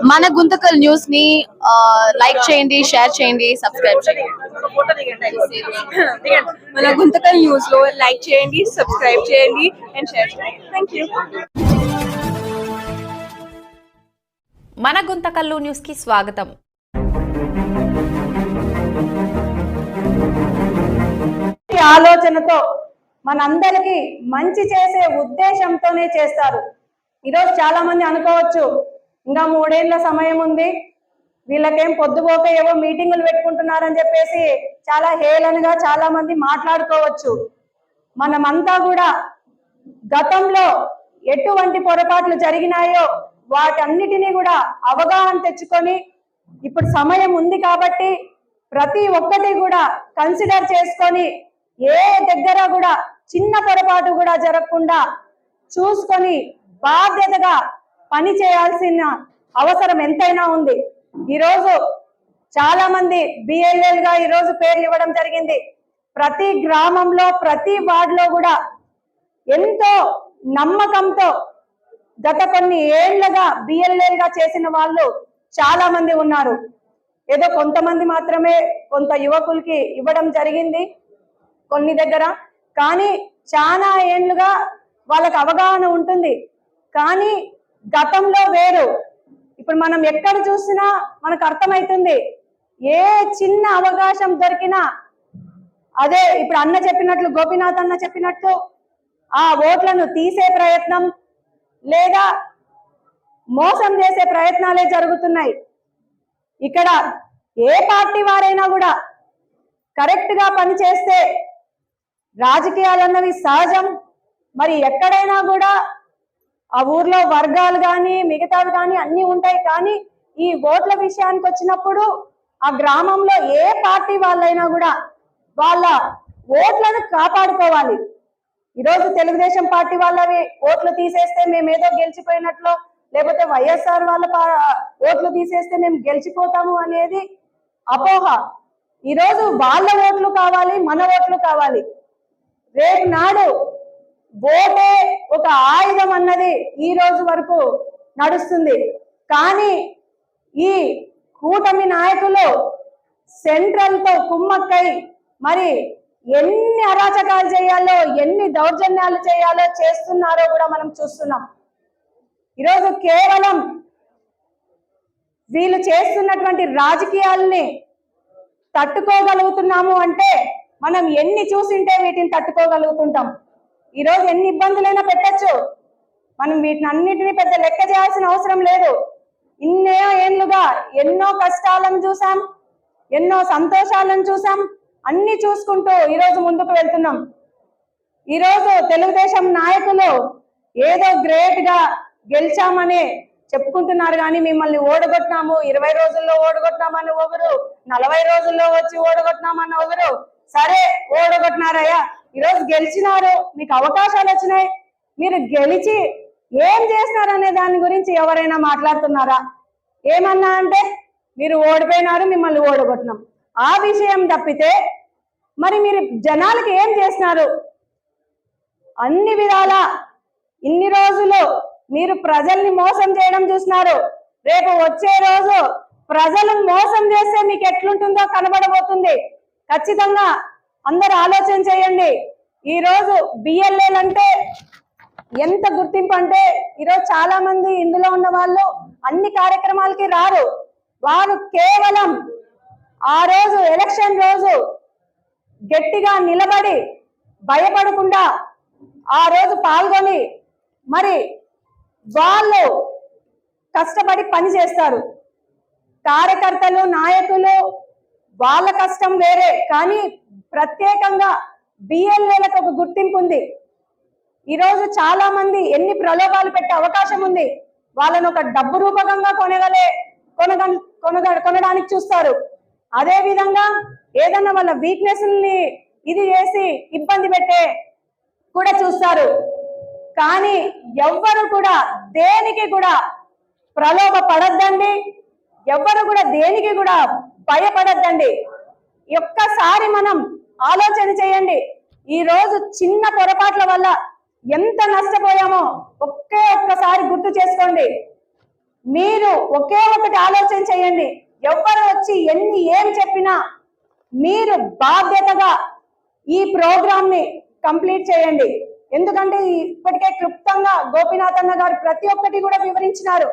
మన గుంతకల్ న్యూస్ ని లైక్ చేయండి, షేర్ చేయండి, సబ్స్క్రైబ్ చేయండి. మన గుంతకల్ న్యూస్ లో లైక్ చేయండి, సబ్స్క్రైబ్ చేయండి అండ్ షేర్ చేయండి. థాంక్యూ. మన గుంతకల్లు న్యూస్ కి స్వాగతం. ఆలోచనతో మనందరికి మంచి చేసే ఉద్దేశంతోనే చేస్తారు. ఈరోజు చాలా మంది అనుకోవచ్చు, ఇంకా 3 ఏళ్ల సమయం ఉంది, వీళ్ళకేం పొద్దుపోక ఏవో మీటింగులు పెట్టుకుంటున్నారని చెప్పేసి చాలా హేళనగా చాలా మంది మాట్లాడుకోవచ్చు. మనమంతా కూడా గతంలో ఎటువంటి పొరపాట్లు జరిగినాయో వాటన్నిటినీ కూడా అవగాహన తెచ్చుకొని ఇప్పుడు సమయం ఉంది కాబట్టి ప్రతి ఒక్కటి కూడా కన్సిడర్ చేసుకొని ఏ దగ్గర కూడా చిన్న పొరపాటు కూడా జరగకుండా చూసుకొని బాధ్యతగా పని చేయాల్సిన అవసరం ఎంతైనా ఉంది. ఈరోజు చాలా మంది బిఎల్ఎల్ గా ఈరోజు పేర్లు ఇవ్వడం జరిగింది. ప్రతి గ్రామంలో ప్రతి వార్డులో కూడా ఎంతో నమ్మకంతో గత కొన్ని ఏళ్లుగా బిఎల్ఎల్ గా చేసిన వాళ్ళు చాలా మంది ఉన్నారు. ఏదో కొంతమంది మాత్రమే కొంత యువకులకి ఇవ్వడం జరిగింది కొన్ని దగ్గర, కానీ చాలా ఏళ్లుగా వాళ్ళకి అవగాహన ఉంటుంది. కానీ గతంలో వేరు. ఇప్పుడు మనం ఎక్కడ చూసినా మనకు అర్థమవుతుంది, ఏ చిన్న అవకాశం దొరికినా అదే ఇప్పుడు అన్న చెప్పినట్లు, గోపీనాథ్ అన్న చెప్పినట్టు ఆ ఓట్లను తీసే ప్రయత్నం లేదా మోసం చేసే ప్రయత్నాలే జరుగుతున్నాయి. ఇక్కడ ఏ పార్టీ వారైనా కూడా కరెక్ట్ గా పనిచేస్తే రాజకీయాలు అన్నవి సహజం. మరి ఎక్కడైనా కూడా ఆ ఊర్లో వర్గాలు కానీ మిగతావి కానీ అన్ని ఉంటాయి. కానీ ఈ ఓట్ల విషయానికి వచ్చినప్పుడు ఆ గ్రామంలో ఏ పార్టీ వాళ్ళైనా కూడా వాళ్ళ ఓట్లను కాపాడుకోవాలి. ఈరోజు తెలుగుదేశం పార్టీ వాళ్ళవి ఓట్లు తీసేస్తే మేమేదో గెలిచిపోయినట్లు, లేకపోతే వైఎస్ఆర్ వాళ్ళ ఓట్లు తీసేస్తే మేము గెలిచిపోతాము అనేది అపోహ. ఈరోజు వాళ్ళ ఓట్లు కావాలి, మన ఓట్లు కావాలి. రేపు నాడు ఓటే ఒక ఆయుధం అన్నది ఈ రోజు వరకు నడుస్తుంది. కానీ ఈ కూటమి నాయకులు సెంట్రల్ తో కుమ్మక్కై మరి ఎన్ని అరాచకాలు చేయాలో, ఎన్ని దౌర్జన్యాలు చేయాలో చేస్తున్నారో కూడా మనం చూస్తున్నాం. ఈరోజు కేవలం వీళ్ళు చేస్తున్నటువంటి రాజకీయాల్ని తట్టుకోగలుగుతున్నాము అంటే మనం ఎన్ని చూసింటే వీటిని తట్టుకోగలుగుతుంటాం. ఈరోజు ఎన్ని ఇబ్బందులైనా పెట్టచ్చు, మనం వీటిని అన్నిటినీ పెద్ద లెక్క చేయాల్సిన అవసరం లేదు. ఇన్నే ఏళ్ళుగా ఎన్నో కష్టాలను చూసాం, ఎన్నో సంతోషాలను చూసాం, అన్ని చూసుకుంటూ ఈరోజు ముందుకు వెళ్తున్నాం. ఈరోజు తెలుగుదేశం నాయకులు ఏదో గ్రేట్ గా గెలిచామని చెప్పుకుంటున్నారు, కానీ మిమ్మల్ని ఓడగొట్టినాము, 20 రోజుల్లో ఓడగొట్టినామని ఒకరు, 40 రోజుల్లో వచ్చి ఓడగొట్టినామని ఒకరు. సరే ఓడగొట్టినారయ్యా, ఈరోజు గెలిచినారు, మీకు అవకాశాలు వచ్చినాయి, మీరు గెలిచి ఏం చేసినారనే దాని గురించి ఎవరైనా మాట్లాడుతున్నారా? ఏమన్నా అంటే మీరు ఓడిపోయినారు, మిమ్మల్ని ఓడగొట్టినాం, ఆ విషయం తప్పితే మరి మీరు జనాలకి ఏం చేసినారు? అన్ని విధాల ఇన్ని రోజులు మీరు ప్రజల్ని మోసం చేయడం చూసినారు. రేపు వచ్చే రోజు ప్రజలను మోసం చేస్తే మీకు ఎట్లుంటుందో కనబడబోతుంది. ఖచ్చితంగా అందరూ ఆలోచన చేయండి. ఈరోజు బిఎల్ఏలు అంటే ఎంత గుర్తింపు అంటే, ఈరోజు చాలా మంది ఇందులో ఉన్న వాళ్ళు అన్ని కార్యక్రమాలకి రారు. వారు కేవలం ఆ రోజు ఎలక్షన్ రోజు గట్టిగా నిలబడి భయపడకుండా ఆ రోజు పాల్గొని మరి వాళ్ళు కష్టపడి పని చేస్తారు. కార్యకర్తలు, నాయకులు వాళ్ళ కష్టం వేరే, కానీ ప్రత్యేకంగా బిఎల్ఏలకు ఒక గుర్తింపు ఉంది. ఈరోజు చాలా మంది ఎన్ని ప్రలోభాలు పెట్టే అవకాశం ఉంది. వాళ్ళను ఒక డబ్బు రూపకంగా కొనడానికి చూస్తారు. అదే విధంగా ఏదన్నా వాళ్ళ వీక్నెస్ ని ఇది చేసి ఇబ్బంది పెట్టే కూడా చూస్తారు. కానీ ఎవ్వరు కూడా దేనికి కూడా ప్రలోభ పడద్దండి, ఎవ్వరు కూడా దేనికి కూడా భయపడద్దండి. ఒక్కసారి మనం ఆలోచన చేయండి. ఈ రోజు చిన్న పొరపాట్ల వల్ల ఎంత నష్టపోయామో ఒక్కసారి గుర్తు చేసుకోండి. మీరు ఒకే ఒకటి ఆలోచన చేయండి. ఎవరు వచ్చి ఏం చెప్పినా మీరు బాధ్యతగా ఈ ప్రోగ్రామ్ ని కంప్లీట్ చేయండి. ఎందుకంటే ఇప్పటికే క్లుప్తంగా గోపీనాథ్ అన్న గారు ప్రతి ఒక్కటి కూడా వివరించినారు.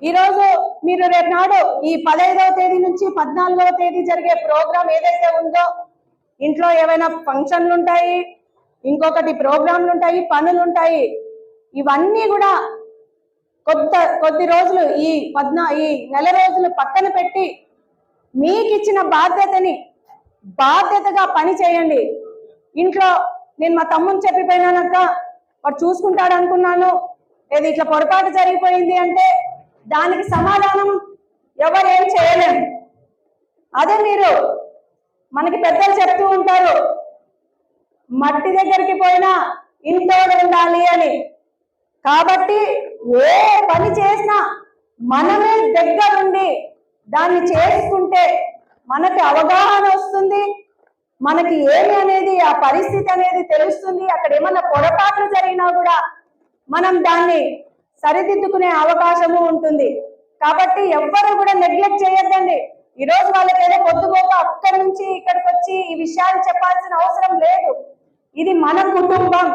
ఈరోజు మీరు రేపు నాడు ఈ 15వ తేదీ నుంచి 14వ తేదీ జరిగే ప్రోగ్రాం ఏదైతే ఉందో, ఇంట్లో ఏవైనా ఫంక్షన్లు ఉంటాయి, ఇంకొకటి ప్రోగ్రాంలు ఉంటాయి, పనులు ఉంటాయి. ఇవన్నీ కూడా కొద్ది రోజులు ఈ నెల రోజులు పక్కన పెట్టి మీకు ఇచ్చిన బాధ్యతగా పని చేయండి. ఇంట్లో నేను మా తమ్ముని చెప్పిపోయినానక్క, వాడు చూసుకుంటాడు అనుకున్నాను, ఏది ఇట్లా పొరపాటు జరిగిపోయింది అంటే దానికి సమాధానం ఎవరేం చేయలేం. అదే మీరు మనకి పెద్దలు చెప్తూ ఉంటారు, మట్టి దగ్గరికి పోయినా ఇంటోడు ఉండాలి అని. కాబట్టి ఏ పని చేసినా మనమే దగ్గరుండి దాన్ని చేసుకుంటే మనకి అవగాహన వస్తుంది, మనకి ఏమి అనేది ఆ పరిస్థితి అనేది తెలుస్తుంది. అక్కడ ఏమన్నా పొరపాట్లు జరిగినా కూడా మనం దాన్ని సరిదిద్దుకునే అవకాశము ఉంటుంది. కాబట్టి ఎవ్వరు కూడా నెగ్లెక్ట్ చేయొద్దండి. ఈ రోజు వాళ్ళకి ఏదో పొద్దుపోక అక్కడి నుంచి ఇక్కడికి వచ్చి ఈ విషయాలు చెప్పాల్సిన అవసరం లేదు. ఇది మన కుటుంబం.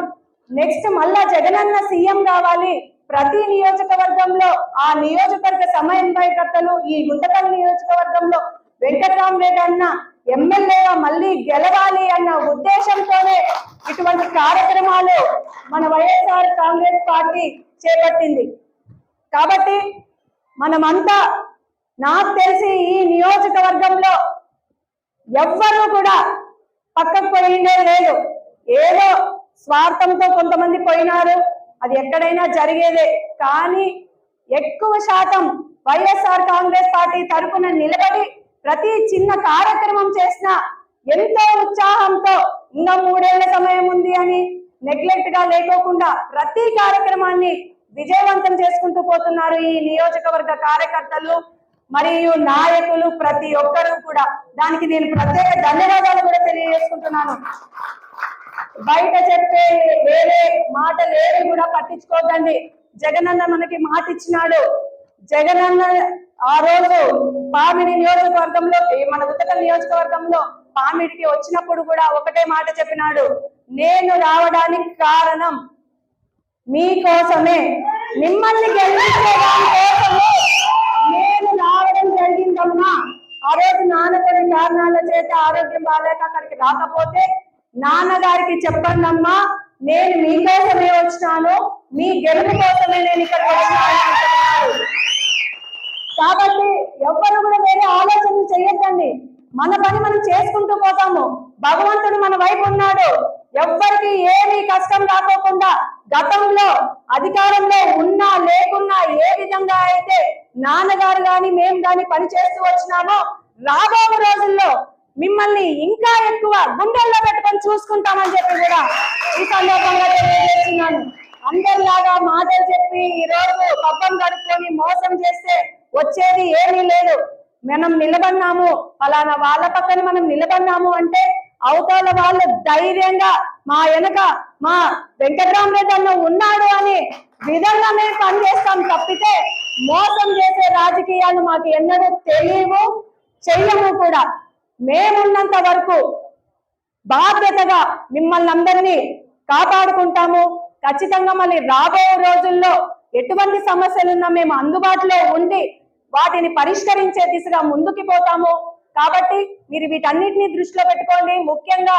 నెక్స్ట్ మళ్ళా జగనన్న సీఎం కావాలి. ప్రతి నియోజకవర్గంలో ఆ నియోజకవర్గ సమన్వయకర్తలు, ఈ గుంతకల్ నియోజకవర్గంలో వెంకట్రామరెడ్డి అన్న ఎమ్మెల్యేగా మళ్ళీ గెలవాలి అన్న ఉద్దేశంతోనే ఇటువంటి కార్యక్రమాలు మన వైఎస్ఆర్ కాంగ్రెస్ పార్టీ చేపట్టింది. కాబట్టి మనమంతా, నాకు తెలిసి ఈ నియోజకవర్గంలో ఎవ్వరూ కూడా పక్కకు పోయిందే లేదు. ఏదో స్వార్థంతో కొంతమంది పోయినారు, అది ఎక్కడైనా జరిగేదే. కానీ ఎక్కువ శాతం వైఎస్ఆర్ కాంగ్రెస్ పార్టీ తరఫున నిలబడి ప్రతి చిన్న కార్యక్రమం చేసినా ఎంతో ఉత్సాహంతో, ఇంకా 3 ఏళ్ల సమయం ఉంది అని నెగ్లెక్ట్ గా లేకోకుండా ప్రతి కార్యక్రమాన్ని విజయవంతం చేసుకుంటూ పోతున్నారు ఈ నియోజకవర్గ కార్యకర్తలు మరియు నాయకులు ప్రతి ఒక్కరూ కూడా. దానికి నేను ప్రత్యేక ధన్యవాదాలు కూడా తెలియజేసుకుంటున్నాను. బయట చెప్పే వేరే మాటలు ఏవి కూడా పట్టించుకోకండి. జగనన్న మనకి మాట ఇచ్చినాడు. జగనన్న ఆ రోజు పామిడి నియోజకవర్గంలో, మన ఉత్తకల్ నియోజకవర్గంలో పామిడికి వచ్చినప్పుడు కూడా ఒకటే మాట చెప్పినాడు, నేను రావడానికి కారణం మీకోసమే, మిమ్మల్ని గెలిపించే దానికోసమే నేను రావడం జరిగిందమ్మా. ఆ రోజు నాన్నగారి కారణాల చేత ఆరోగ్యం బాగాలేక అక్కడికి రాకపోతే నాన్నగారికి చెప్పండి అమ్మా, నేను మీకోసమే వచ్చినాను, మీ గెలుపు కోసమే నేను ఇక్కడికి వచ్చినాను. కాబట్టి ఎవ్వరు కూడా వేరే ఆలోచనలు చేయొద్దండి. మన పని మనం చేసుకుంటూ పోతాము. భగవంతుడు మన వైపు ఉన్నాడు. ఎవ్వరికి ఏమీ కష్టం రాకోకుండా గతంలో అధికారంలో ఉన్నా లేకున్నా ఏ విధంగా అయితే నాన్నగారు గాని మేము గాని పని చేస్తూ వచ్చినామో, రాబో రోజుల్లో మిమ్మల్ని ఇంకా ఎక్కువ గుండెల్లో పెట్టుకొని చూసుకుంటామని చెప్పి కూడా ఈ సందర్భంగా తెలియజేస్తున్నాను. అందరిలాగా మాటలు చెప్పి ఈ రోజు పబ్బం గడుపుకొని మోసం చేస్తే వచ్చేది ఏమీ లేదు. మనం నిలబడినాము, అలానా వాళ్ళ పక్కన మనం నిలబడినాము అంటే అవతల వాళ్ళు ధైర్యంగా మా వెనక మా వెంకట్రామరెడ్డి అన్న ఉన్నాడు అని విధంగా మేము పనిచేస్తాం తప్పితే మోసం చేసే రాజకీయాలు మాకు ఎన్నడూ తెలియవు, చెయ్యము కూడా. మేమున్నంత వరకు బాధ్యతగా మిమ్మల్ని అందరినీ కాపాడుకుంటాము. ఖచ్చితంగా మళ్ళీ రాబో రోజుల్లో ఎటువంటి సమస్యలున్నా మేము అందుబాటులో ఉండి వాటిని పరిష్కరించే దిశగా ముందుకు పోతాము. కాబట్టి మీరు వీటన్నిటిని దృష్టిలో పెట్టుకోండి. ముఖ్యంగా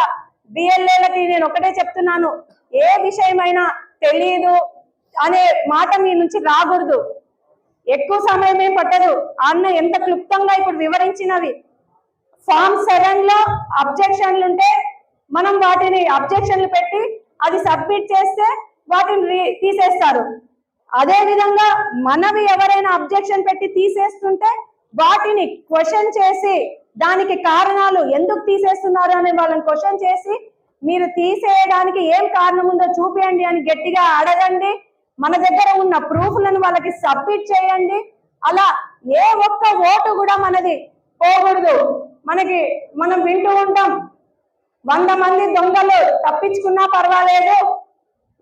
బిఎల్ఏలకి నేను ఒకటే చెప్తున్నాను, ఏ విషయమైనా తెలియదు అనే మాట మీ నుంచి రాకూడదు. ఎక్కువ సమయం ఏం పట్టదు. అన్న ఎంత క్లుప్తంగా ఇప్పుడు వివరించినవి. ఫామ్ 7 లో అబ్జెక్షన్లు ఉంటే మనం వాటిని అబ్జెక్షన్లు పెట్టి అది సబ్మిట్ చేస్తే వాటిని తీసేస్తారు. అదే విధంగా మనవి ఎవరైనా అబ్జెక్షన్ పెట్టి తీసేస్తుంటే వాటిని క్వశ్చన్ చేసి దానికి కారణాలు ఎందుకు తీసేస్తున్నారు అని వాళ్ళని క్వశ్చన్ చేసి మీరు తీసేయడానికి ఏం కారణం ఉందో చూపియండి అని గట్టిగా అడగండి. మన దగ్గర ఉన్న ప్రూఫ్లను వాళ్ళకి సబ్మిట్ చేయండి. అలా ఏ ఒక్క ఓటు కూడా మనది పోకూడదు. మనం వింటూ ఉంటాం, 100 మంది దొంగలు తప్పించుకున్నా పర్వాలేదు,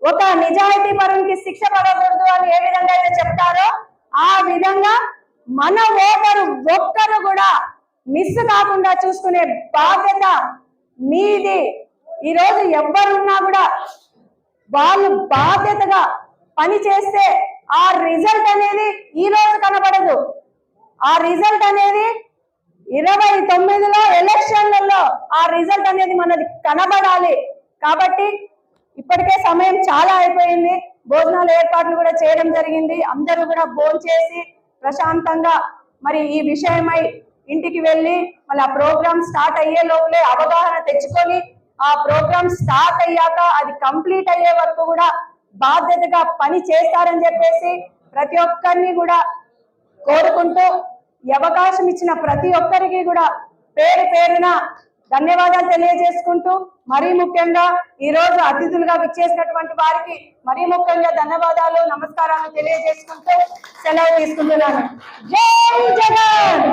ఒక నిజాయితీ పరునికి శిక్ష పడకూడదు అని ఏ విధంగా అయితే చెప్తారో ఆ విధంగా మన ఓటరు ఒక్కరు కూడా మిస్ కాకుండా చూసుకునే బాధ్యత మీది. ఈరోజు ఎవరున్నా కూడా వాళ్ళు బాధ్యతగా పని చేస్తే ఆ రిజల్ట్ అనేది ఈ రోజు కనబడదు. ఆ రిజల్ట్ అనేది 29లో ఎలక్షన్లలో ఆ రిజల్ట్ అనేది మనది కనబడాలి. కాబట్టి ఇప్పటికే సమయం చాలా అయిపోయింది. భోజనాల ఏర్పాట్లు కూడా చేయడం జరిగింది. అందరూ కూడా భోంచేసి ప్రశాంతంగా మరి ఈ విషయమై ఇంటికి వెళ్ళి మళ్ళీ ఆ ప్రోగ్రామ్ స్టార్ట్ అయ్యే లోపలే అవగాహన తెచ్చుకొని ఆ ప్రోగ్రామ్ స్టార్ట్ అయ్యాక అది కంప్లీట్ అయ్యే వరకు కూడా బాధ్యతగా పని చేస్తారని చెప్పేసి ప్రతి ఒక్కరిని కూడా కోరుకుంటూ ఈ అవకాశం ఇచ్చిన ప్రతి ఒక్కరికి కూడా పేరు పేరున ధన్యవాదాలు తెలియజేసుకుంటూ మరీ ముఖ్యంగా ఈ రోజు అతిథులుగా విచ్చేసినటువంటి వారికి మరీ ముఖ్యంగా ధన్యవాదాలు నమస్కారాలు తెలియజేసుకుంటూ సెలవు తీసుకుంటున్నాను. జై జగన్.